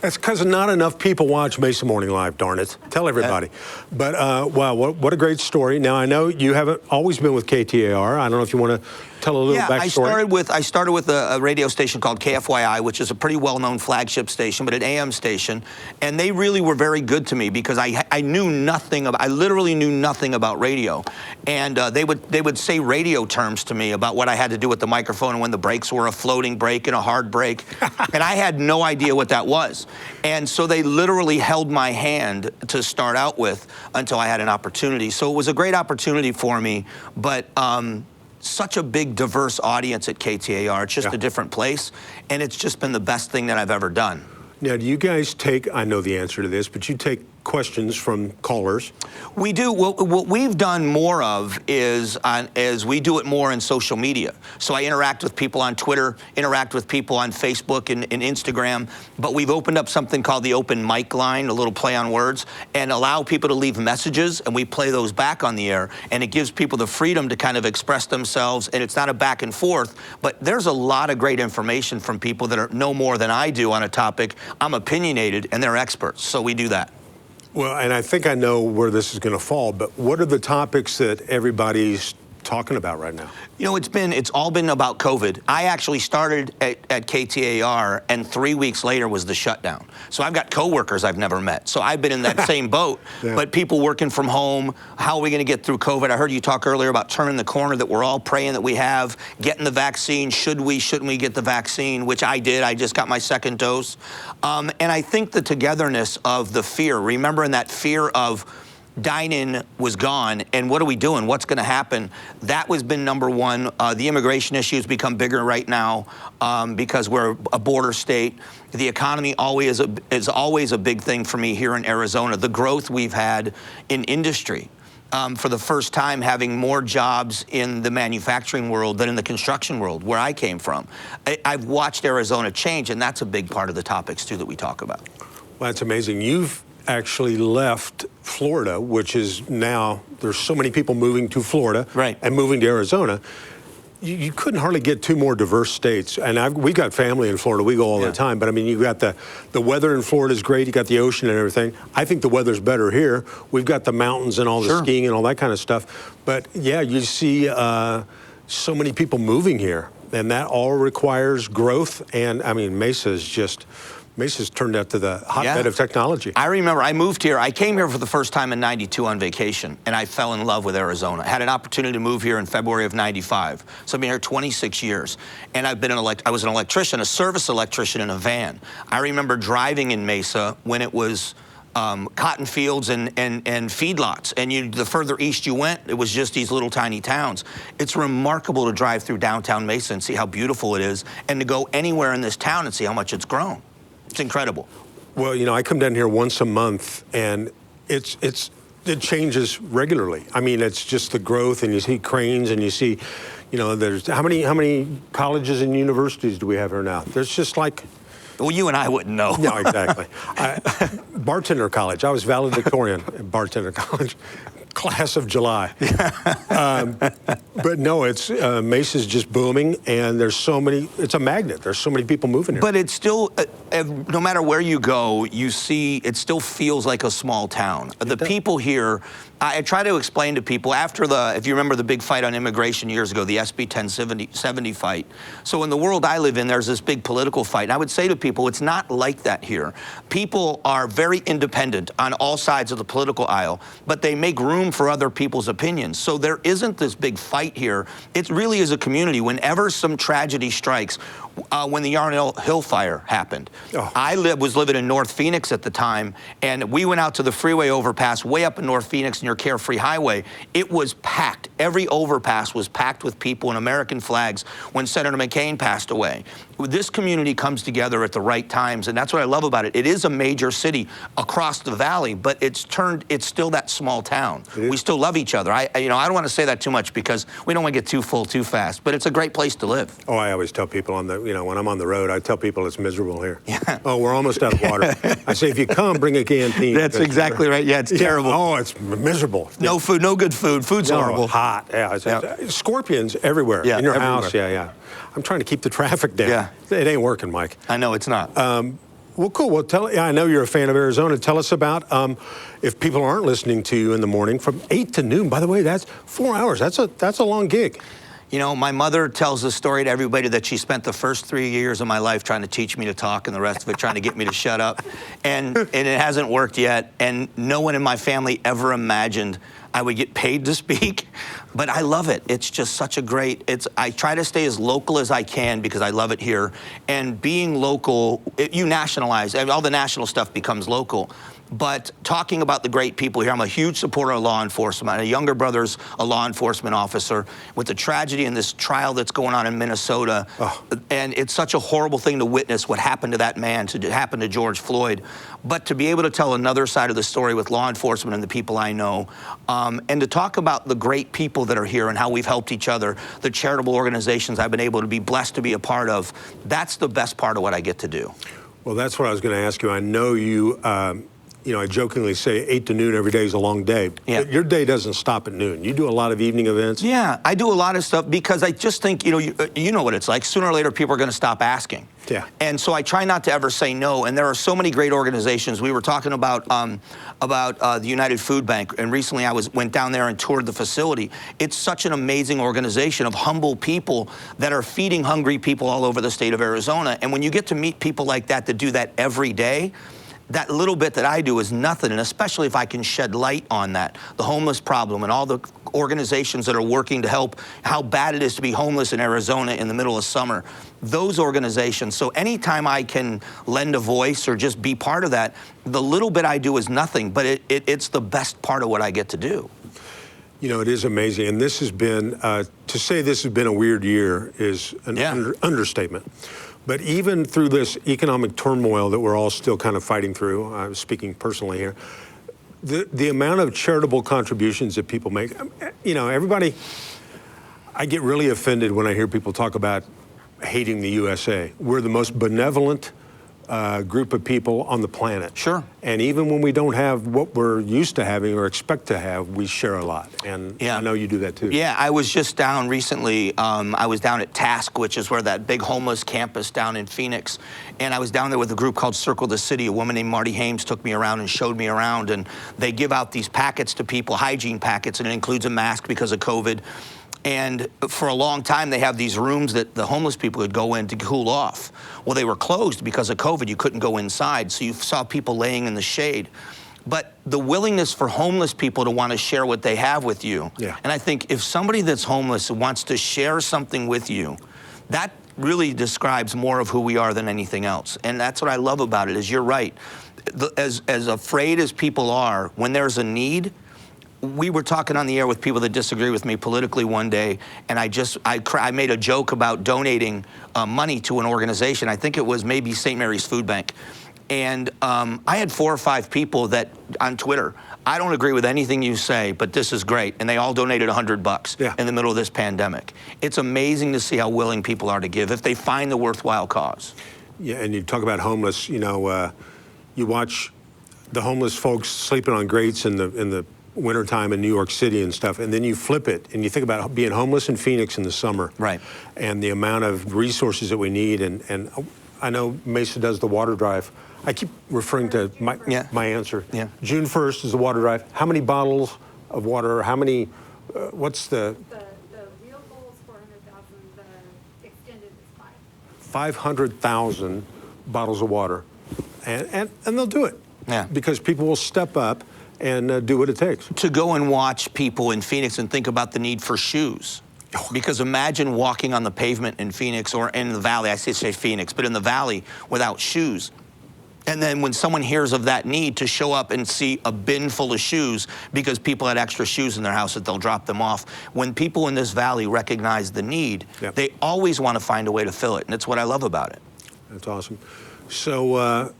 That's because not enough people watch Mesa Morning Live, darn it. Tell everybody. But, wow, what a great story. Now, I know you haven't always been with KTAR. I don't know if you want to tell a little backstory. I started with a radio station called KFYI, which is a pretty well-known flagship station, but an AM station. And they really were very good to me, because I knew nothing about, I literally knew nothing about radio. And they would say radio terms to me about what I had to do with the microphone, and when the breaks were a floating break and a hard break. And I had no idea what that was. And so they literally held my hand to start out with until I had an opportunity. So it was a great opportunity for me, but such a big, diverse audience at KTAR. It's just a different place, and it's just been the best thing that I've ever done. Now, do you guys take, I know the answer to this, but you take questions from callers. We do. What we've done more of is we do it more in social media. So I interact with people on Twitter, interact with people on Facebook and Instagram, but we've opened up something called the open mic line, a little play on words, and allow people to leave messages, and we play those back on the air, and it gives people the freedom to kind of express themselves, and it's not a back and forth, but there's a lot of great information from people that know more than I do on a topic. I'm opinionated, and they're experts, so we do that. Well, and I think I know where this is going to fall, but what are the topics that everybody's talking about right now? You know, it's all been about COVID. I actually started at KTAR, and 3 weeks later was the shutdown. So I've got coworkers I've never met. So I've been in that same boat, Yeah. But people working from home, how are we going to get through COVID? I heard you talk earlier about turning the corner that we're all praying that we have, getting the vaccine. Shouldn't we get the vaccine, which I did. I just got my second dose. And I think the togetherness of the fear, remembering that fear of dine-in was gone, and what are we doing? What's going to happen? That has been number one. The immigration issue has become bigger right now because we're a border state. The economy is always a big thing for me here in Arizona. The growth we've had in industry. For the first time, having more jobs in the manufacturing world than in the construction world, where I came from. I've watched Arizona change, and that's a big part of the topics, too, that we talk about. Well, that's amazing. You've actually left Florida, which is now, there's so many people moving to Florida Right. and moving to Arizona. You couldn't hardly get two more diverse states. And we've got family in Florida. We go all Yeah. the time. But, I mean, you got the weather in Florida is great. You got the ocean and everything. I think the weather's better here. We've got the mountains and all the Sure. skiing and all that kind of stuff. But, yeah, you see so many people moving here. And that all requires growth. And, I mean, Mesa's turned out to the hotbed Yeah. of technology. I remember I moved here. I came here for the first time in '92 on vacation, and I fell in love with Arizona. I had an opportunity to move here in February of '95. So I've been here 26 years. And I was an electrician, a service electrician in a van. I remember driving in Mesa when it was cotton fields and feedlots. And the further east you went, it was just these little tiny towns. It's remarkable to drive through downtown Mesa and see how beautiful it is, and to go anywhere in this town and see how much it's grown. It's incredible. Well, you know, I come down here once a month, and it changes regularly. I mean, it's just the growth, and you see cranes, and you see, you know, there's how many colleges and universities do we have here now? There's just like. Well, you and I wouldn't know. No, exactly. Bartender college. I was valedictorian at bartender college. Class of July. But no, it's Mesa's just booming, and there's so many. It's a magnet. There's so many people moving here. But it's still, no matter where you go, you see it still feels like a small town. The people here, I try to explain to people after if you remember the big fight on immigration years ago, the SB 1070 fight. So in the world I live in, there's this big political fight. And I would say to people, it's not like that here. People are very independent on all sides of the political aisle, but they make room for other people's opinions. So there isn't this big fight here. It really is a community. Whenever some tragedy strikes, when the Yarnell Hill fire happened, I was living in North Phoenix at the time, and we went out to the freeway overpass way up in North Phoenix near Carefree Highway. It was packed. Every overpass was packed with people and American flags when Senator McCain passed away. This community comes together at the right times, and that's what I love about it. It is a major city across the valley, but it's still that small town. We still love each other. I don't want to say that too much because we don't want to get too full too fast, but it's a great place to live. Oh, I always tell people when I'm on the road, I tell people it's miserable here. Yeah. Oh, we're almost out of water. I say, if you come, bring a canteen. That's exactly right. Yeah, it's terrible. Oh, it's miserable. No food, no good food. Food's horrible. Hot. Yeah, Scorpions everywhere in your house. Yeah. I'm trying to keep the traffic down. Yeah. It ain't working, Mike. I know it's not. Well, cool. Well, I know you're a fan of Arizona. Tell us about if people aren't listening to you in the morning from 8 to noon. By the way, that's 4 hours. That's a long gig. You know, my mother tells the story to everybody that she spent the first 3 years of my life trying to teach me to talk and the rest of it trying to get me to shut up. And it hasn't worked yet. And no one in my family ever imagined I would get paid to speak, but I love it. It's just such a great, I try to stay as local as I can because I love it here. And being local, you nationalize, and all the national stuff becomes local. But talking about the great people here, I'm a huge supporter of law enforcement. My younger brother's a law enforcement officer. With the tragedy and this trial that's going on in Minnesota, and it's such a horrible thing to witness what happened to that man, to happen to George Floyd. But to be able to tell another side of the story with law enforcement and the people I know, and to talk about the great people that are here and how we've helped each other, the charitable organizations I've been able to be blessed to be a part of, that's the best part of what I get to do. Well, that's what I was going to ask you. I know you, I jokingly say 8 to noon every day is a long day. Yeah. But your day doesn't stop at noon. You do a lot of evening events. Yeah, I do a lot of stuff because I just think, you know what it's like. Sooner or later, people are going to stop asking. Yeah. And so I try not to ever say no. And there are so many great organizations. We were talking about the United Food Bank, and recently I went down there and toured the facility. It's such an amazing organization of humble people that are feeding hungry people all over the state of Arizona. And when you get to meet people like that do that every day, that little bit that I do is nothing, and especially if I can shed light on that, the homeless problem and all the organizations that are working to help how bad it is to be homeless in Arizona in the middle of summer. Those organizations, so anytime I can lend a voice or just be part of that, the little bit I do is nothing, but it's the best part of what I get to do. You know, it is amazing, and this has been, to say this has been a weird year is an understatement. But even through this economic turmoil that we're all still kind of fighting through, I'm speaking personally here, the amount of charitable contributions that people make, everybody, I get really offended when I hear people talk about hating the USA. We're the most benevolent group of people on the planet. Sure. And even when we don't have what we're used to having or expect to have, we share a lot. And I know you do that too. Yeah, I was just down recently. I was down at Task, which is where that big homeless campus down in Phoenix. And I was down there with a group called Circle the City. A woman named Marty Hames took me around and showed me around. And they give out these packets to people, hygiene packets, and it includes a mask because of COVID. And for a long time, they have these rooms that the homeless people could go in to cool off. Well, they were closed because of COVID. You couldn't go inside, so you saw people laying in the shade. But the willingness for homeless people to want to share what they have with you. Yeah. And I think if somebody that's homeless wants to share something with you, that really describes more of who we are than anything else. And that's what I love about it, is you're right. As afraid as people are, when there's a need, we were talking on the air with people that disagree with me politically one day, and I made a joke about donating money to an organization. I think it was maybe St. Mary's Food Bank. And I had 4 or 5 people that on Twitter, I don't agree with anything you say, but this is great. And they all donated $100 in the middle of this pandemic. It's amazing to see how willing people are to give if they find the worthwhile cause. Yeah, and you talk about homeless, you watch the homeless folks sleeping on grates in the wintertime in New York City and stuff, and then you flip it and you think about being homeless in Phoenix in the summer. Right. And the amount of resources that we need, and I know Mesa does the water drive. I keep referring to my answer. Yeah. June 1st is the water drive. How many bottles of water, how many, what's the real goal is 400,000, the extended is 500,000 bottles of water. And they'll do it. Yeah. Because people will step up and do what it takes. To go and watch people in Phoenix and think about the need for shoes. Because imagine walking on the pavement in Phoenix or in the valley, I say Phoenix, but in the valley without shoes. And then when someone hears of that need, to show up and see a bin full of shoes because people had extra shoes in their house that they'll drop them off. When people in this valley recognize the need, they always want to find a way to fill it. And it's what I love about it. That's awesome. So,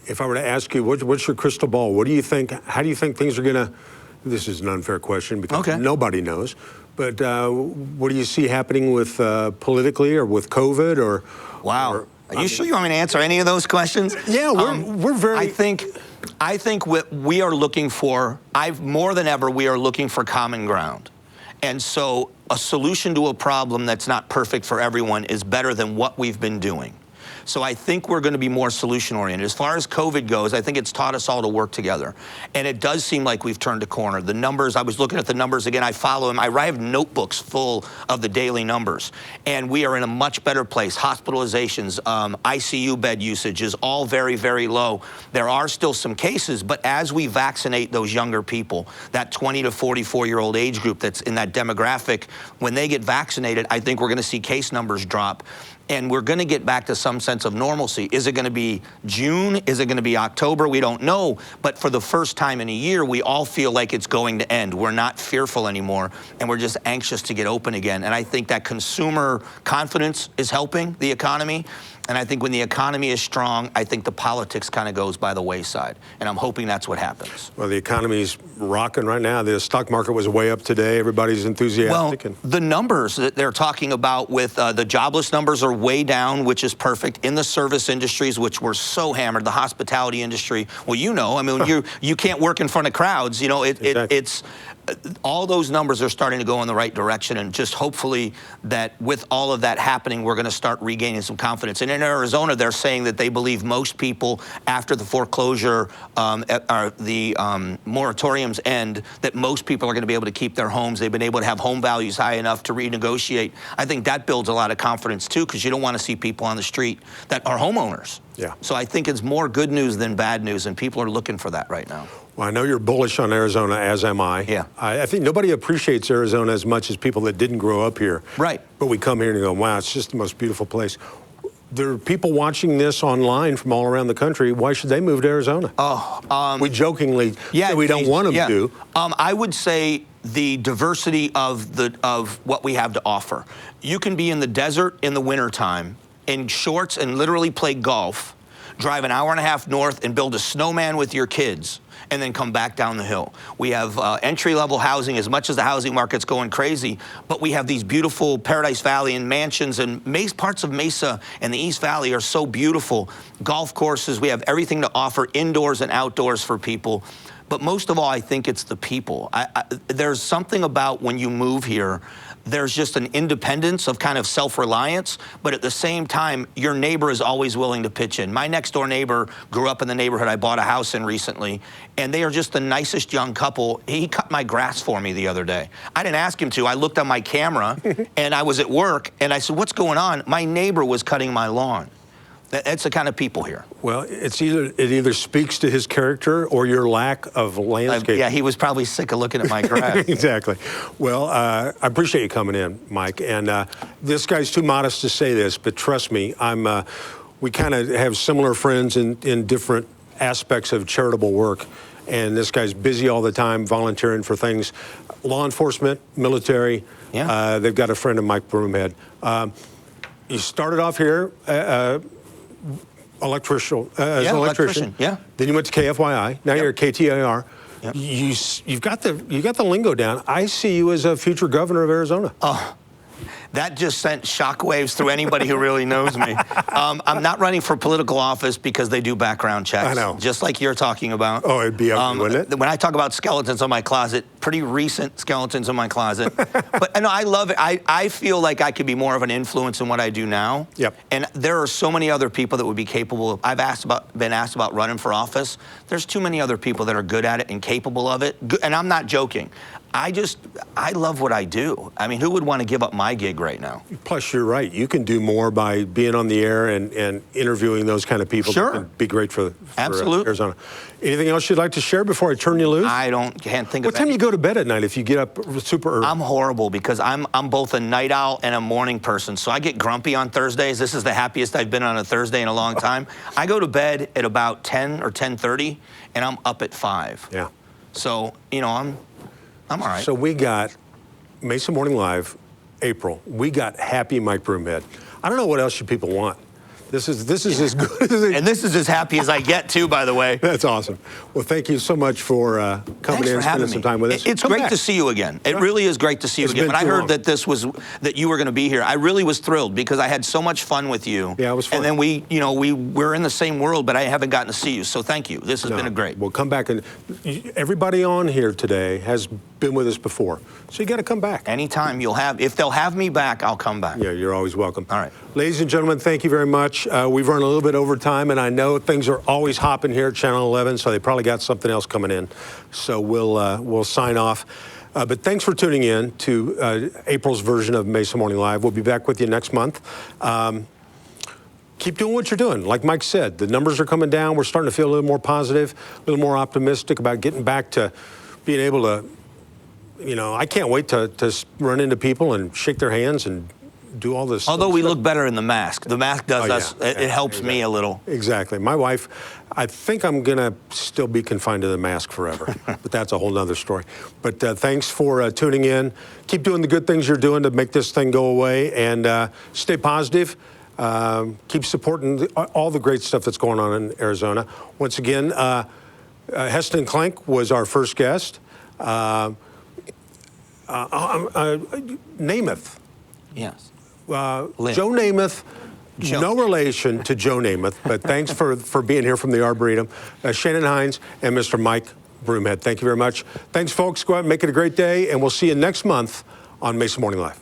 if I were to ask you, what's your crystal ball? What do you think? How do you think things are going to? This is an unfair question because nobody knows. But what do you see happening with politically or with COVID or? Wow. Are you sure you want me to answer any of those questions? Yeah, we're very. I think what we are looking for. More than ever, we are looking for common ground. And so a solution to a problem that's not perfect for everyone is better than what we've been doing. So I think we're going to be more solution oriented. As far as COVID goes, I think it's taught us all to work together. And it does seem like we've turned a corner. The numbers, I was looking at the numbers again, I follow them. I have notebooks full of the daily numbers. And we are in a much better place. Hospitalizations, ICU bed usage is all very, very low. There are still some cases, but as we vaccinate those younger people, that 20 to 44-year-old age group that's in that demographic, when they get vaccinated, I think we're going to see case numbers drop. And we're going to get back to some sense of normalcy. Is it going to be June? Is it going to be October? We don't know. But for the first time in a year, we all feel like it's going to end. We're not fearful anymore, and we're just anxious to get open again. And I think that consumer confidence is helping the economy. And I think when the economy is strong, I think the politics kind of goes by the wayside. And I'm hoping that's what happens. Well, the economy's rocking right now. The stock market was way up today. Everybody's enthusiastic. Well, the numbers that they're talking about with the jobless numbers are way down, which is perfect. In the service industries, which were so hammered, the hospitality industry, well, you know, I mean, you can't work in front of crowds. You know, Exactly. it's all those numbers are starting to go in the right direction, and just hopefully that with all of that happening, we're going to start regaining some confidence. And in Arizona, they're saying that they believe most people, after the foreclosure, the moratoriums end, that most people are going to be able to keep their homes. They've been able to have home values high enough to renegotiate. I think that builds a lot of confidence too, because you don't want to see people on the street that are homeowners. Yeah. So I think it's more good news than bad news, and people are looking for that right now. Well, I know you're bullish on Arizona, as am I. Yeah. I think nobody appreciates Arizona as much as people that didn't grow up here. Right. But we come here and go, wow, it's just the most beautiful place. There are people watching this online from all around the country. Why should they move to Arizona? We jokingly say we don't want them to. I would say the diversity of what we have to offer. You can be in the desert in the wintertime in shorts and literally play golf, drive an hour and a half north and build a snowman with your kids, and then come back down the hill. We have entry-level housing, as much as the housing market's going crazy, but we have these beautiful Paradise Valley and mansions, and parts of Mesa and the East Valley are so beautiful. Golf courses, we have everything to offer indoors and outdoors for people. But most of all, I think it's the people. There's something about when you move here, there's just an independence of kind of self-reliance, but at the same time, your neighbor is always willing to pitch in. My next door neighbor grew up in the neighborhood I bought a house in recently, and they are just the nicest young couple. He cut my grass for me the other day. I didn't ask him to. I looked on my camera, and I was at work, and I said, "What's going on?" My neighbor was cutting my lawn. That's the kind of people here. Well, it either speaks to his character or your lack of landscape. Yeah, he was probably sick of looking at my grass. Exactly. Well, I appreciate you coming in, Mike. And this guy's too modest to say this, but trust me, we kind of have similar friends in different aspects of charitable work. And this guy's busy all the time, volunteering for things. Law enforcement, military. Yeah. They've got a friend of Mike Broomhead. You started off here electrician. Yeah. Then you went to KFYI. Now you're at KTAR. Yep. You've got the lingo down. I see you as a future governor of Arizona. Oh, that just sent shockwaves through anybody who really knows me. I'm not running for political office because they do background checks. I know. Just like you're talking about. Oh, it'd be ugly, wouldn't it? When I talk about skeletons in my closet, pretty recent skeletons in my closet. But no, I love it. I feel like I could be more of an influence in what I do now. Yep. And there are so many other people that would be capable of. I've been asked about running for office. There's too many other people that are good at it and capable of it. And I'm not joking. I love what I do. I mean, who would want to give up my gig right now? Plus, you're right. You can do more by being on the air and interviewing those kind of people. Sure. It'd be great for Absolutely. Arizona. Anything else you'd like to share before I turn you loose? Can't think What of time any. you go to bed at night if you get up super early? I'm horrible because I'm both a night owl and a morning person. So I get grumpy on Thursdays. This is the happiest I've been on a Thursday in a long time. I go to bed at about 10 or 10:30, and I'm up at 5. Yeah. So, I'm all right. So we got Mesa Morning Live, April. We got happy Mike Broomhead. I don't know what else you people want. This is as good as it. And this is as happy as I get, too, by the way. That's awesome. Well, thank you so much for coming Thanks in for and spending having some me. time with us. It's Come great back. to see you again. It really is great to see you It's again. been When I too heard long. that you were going to be here, I really was thrilled because I had so much fun with you. Yeah, it was fun. And then we're in the same world, but I haven't gotten to see you. So thank you. This has been a great. We'll come back and everybody on here today has been with us before. So you got to come back. Anytime if they'll have me back, I'll come back. Yeah, you're always welcome. All right. Ladies and gentlemen, thank you very much. We've run a little bit over time, and I know things are always hopping here at Channel 11, so they probably got something else coming in. So we'll sign off. But thanks for tuning in to April's version of Mesa Morning Live. We'll be back with you next month. Keep doing what you're doing. Like Mike said, the numbers are coming down. We're starting to feel a little more positive, a little more optimistic about getting back to being able to, I can't wait to run into people and shake their hands and do all this. Although we look better in the mask. The mask does us, it helps exactly. me a little. Exactly. My wife, I think I'm going to still be confined to the mask forever, but that's a whole nother story. But thanks for tuning in. Keep doing the good things you're doing to make this thing go away, and stay positive. Keep supporting all the great stuff that's going on in Arizona. Once again, Hesston Klenk was our first guest. Nemeth. Yes. Joe Nemeth, Joe. no relation to Joe Nemeth, but thanks for being here from the Arboretum. Shannon Heinze and Mr. Mike Broomhead, thank you very much. Thanks, folks. Go out and make it a great day, and we'll see you next month on Mesa Morning Live.